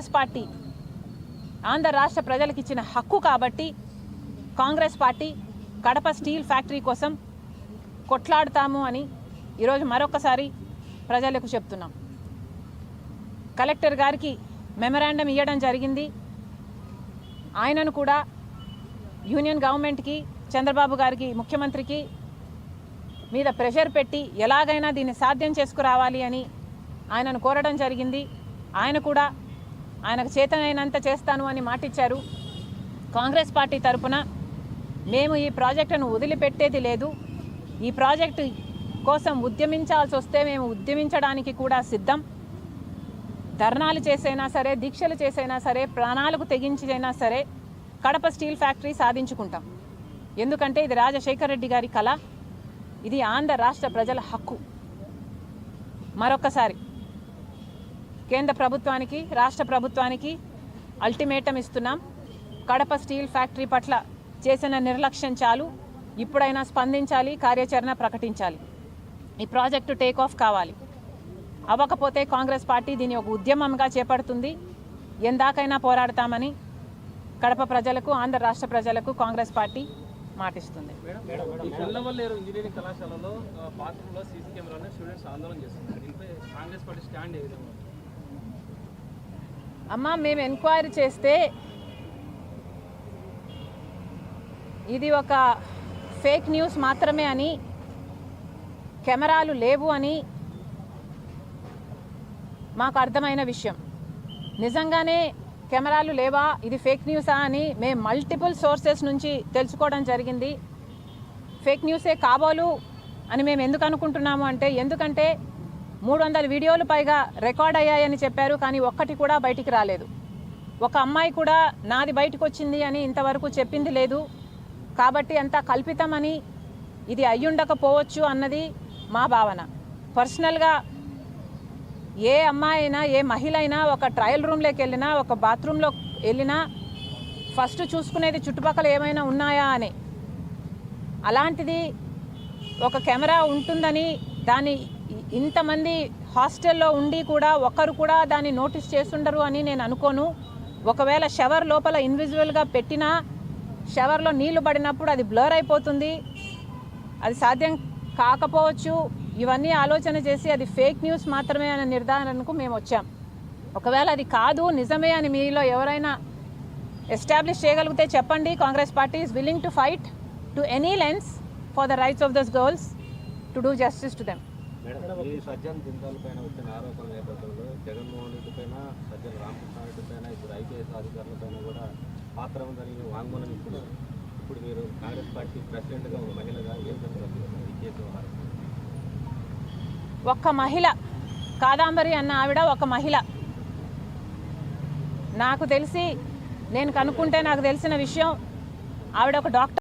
Congress party Andhra రాష్ట్ర ప్రజలకు ఇచ్చిన హక్కు కాబట్టి Congress party Kadapa steel factory కోసం కొట్లాడుతాము అని ఈరోజు మరొకసారి ప్రజలకు చెప్తున్నాం. కలెక్టర్ గారికి మెమరాండం ఇవ్వడం జరిగింది. ఆయనను కూడా యూనియన్ గవర్నమెంట్కి, చంద్రబాబు గారికి, ముఖ్యమంత్రికి మీద ప్రెషర్ పెట్టి ఎలాగైనా దీన్ని సాధ్యం చేసుకురావాలి అని ఆయనను కోరడం జరిగింది. ఆయన కూడా ఆయనకు చేతనైనంత చేస్తాను అని మాటిచ్చారు. కాంగ్రెస్ పార్టీ తరఫున మేము ఈ ప్రాజెక్టును వదిలిపెట్టేది లేదు. ఈ ప్రాజెక్టు కోసం ఉద్యమించాల్సి వస్తే మేము ఉద్యమించడానికి కూడా సిద్ధం. ధర్నాలు చేసైనా సరే, దీక్షలు చేసైనా సరే, ప్రాణాలకు తెగించైనా సరే కడప స్టీల్ ఫ్యాక్టరీ సాధించుకుంటాం. ఎందుకంటే ఇది రాజశేఖర్ రెడ్డి గారి కళ, ఇది ఆంధ్ర రాష్ట్ర ప్రజల హక్కు. మరొకసారి కేంద్ర ప్రభుత్వానికి, రాష్ట్ర ప్రభుత్వానికి అల్టిమేటం ఇస్తున్నాం. కడప స్టీల్ ఫ్యాక్టరీ పట్ల చేసిన నిర్లక్ష్యం చాలు. ఇప్పుడైనా స్పందించాలి, కార్యాచరణ ప్రకటించాలి. ఈ ప్రాజెక్టు టేక్ ఆఫ్ కావాలి. అవ్వకపోతే కాంగ్రెస్ పార్టీ దీన్ని ఒక ఉద్యమంగా చేపడుతుంది. ఎందాకైనా పోరాడతామని కడప ప్రజలకు, ఆంధ్ర రాష్ట్ర ప్రజలకు కాంగ్రెస్ పార్టీ మాటిస్తుంది. ఇంజనీరింగ్ కళాశాలలో బాత్రూంలో సీసీ కెమెరాలో స్టూడెంట్స్ ఆందోళన చేస్తున్నారు. దీనిపై కాంగ్రెస్ పార్టీ స్టాండ్ ఏ విధంగా? అమ్మా, మేము ఎంక్వైరీ చేస్తే ఇది ఒక ఫేక్ న్యూస్ మాత్రమే అని, కెమెరాలు లేవు అని మాకు అర్థమైన విషయం. నిజంగానే కెమెరాలు లేవా, ఇది ఫేక్ న్యూసా అని మేము మల్టిపుల్ సోర్సెస్ నుంచి తెలుసుకోవడం జరిగింది. ఫేక్ న్యూసే కాబోలు అని మేము ఎందుకు అనుకుంటున్నాము అంటే, ఎందుకంటే 300 వీడియోలు పైగా రికార్డ్ అయ్యాయని చెప్పారు, కానీ ఒక్కటి కూడా బయటికి రాలేదు. ఒక అమ్మాయి కూడా నాది బయటకు వచ్చింది అని ఇంతవరకు చెప్పింది లేదు. కాబట్టి అంతా కల్పితమని, ఇది అయ్యుండకపోవచ్చు అన్నది మా భావన. పర్సనల్గా ఏ అమ్మాయి అయినా, ఏ మహిళ అయినా ఒక ట్రయల్ రూమ్లోకి వెళ్ళినా, ఒక బాత్రూంలో వెళ్ళినా ఫస్ట్ చూసుకునేది చుట్టుపక్కల ఏమైనా ఉన్నాయా అని. అలాంటిది ఒక కెమెరా ఉంటుందని, దాన్ని ఇంతమంది హాస్టల్లో ఉండి కూడా ఒక్కరు కూడా దాన్ని నోటీస్ చేస్తుండరు అని నేను అనుకోను. ఒకవేళ షవర్ లోపల ఇన్విజిబుల్గా పెట్టినా షవర్లో నీళ్లు పడినప్పుడు అది బ్లర్ అయిపోతుంది, అది సాధ్యం కాకపోవచ్చు. ఇవన్నీ ఆలోచన చేసి అది ఫేక్ న్యూస్ మాత్రమే అనే నిర్ధారణకు మేము వచ్చాం. ఒకవేళ అది కాదు, నిజమే అని మీలో ఎవరైనా ఎస్టాబ్లిష్ చేయగలిగితే చెప్పండి. Congress party is willing to fight to any lengths for the rights of these girls to do justice to them. Sajjan Jindal పైన వచ్చిన ఆరోపణల నేపథ్యంలో జగన్మోహన్ రెడ్డి పైన, సజ్జన్ రామకృష్ణారెడ్డి పైన, ఇప్పుడు ఐపీఎస్ అధికారుల పైన కూడా పాత్ర ఉందని వాంగ్మూలం ఇస్తున్నారు. ఇప్పుడు మీరు కాంగ్రెస్ పార్టీ ప్రెసిడెంట్గా ఒక మహిళగా ఏం చెప్తారు ఈ కేసు? ఒక్క మహిళ, కాదాంబరి అన్న ఆవిడ ఒక మహిళ. నాకు తెలిసి, నేను కనుక్కుంటే నాకు తెలిసిన విషయం, ఆవిడ ఒక డాక్టర్.